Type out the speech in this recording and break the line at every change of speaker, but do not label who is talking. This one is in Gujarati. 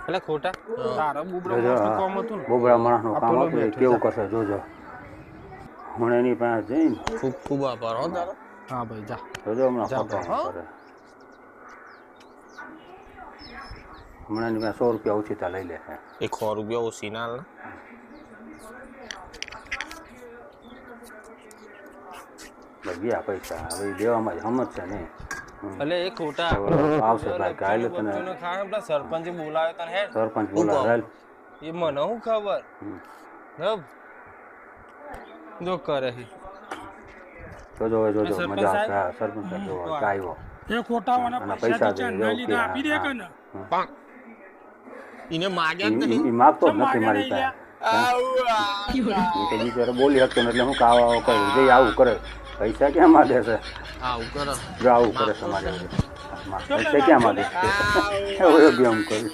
એટલે ખોટા તારા બુબરા
જોજો,
માણસનું કામ હતું ને
બોબડા માણસનું
આ
કામ
પેલો
હતું એ
બેઠો
કેવું
જા.
કરશે જોજો. હું એની પાસે જઈને
ખૂબ ખૂબ આભાર હો તારો.
હા ભાઈ જા
જોજો હમણાં
જા
ખોટો
ભાઈ,
શું કરે. હમણાં એની પાસે 100 રૂપિયા ઓછીતા લઈ લે છે.
100 રૂપિયા ઓછી ના લે.
બસ ગયા પૈસા હવે ઈ દેવામાં જ સમજશે નહીં.
એટલે એ ખોટા
આવશે ભાઈ કાલે તને
બચ્ચોને ખાણ પેલા સરપંચે બોલાવ્યો તને હેડ
સરપંચ બોલાવે.
એ મને હું ખબર હબ જો કરે છે
જોજો હવે જોજો
સરપંચ
મજા
સાહેબ?
આવશે. સરપંચ સાહેબ જોવો
તો
આવ્યો
એ ખોટાવાના
અને
પૈસા
પૈસા
તો
દે
ચાંદના લીધા આપી દે કે ને
એને માગ્યા જ નહીં.
ઈ માગતો જ નથી મારી પાસે. ઈ તો બિચારો બોલી શકતો ને એટલે હું કાવા કરું જઈ આવું કરે. પૈસા ક્યાં માગે છે?
આવું કરો.
જો આવું કરે છે મારે પૈસા ક્યાં માગે છે? એવું બી આમ કરું.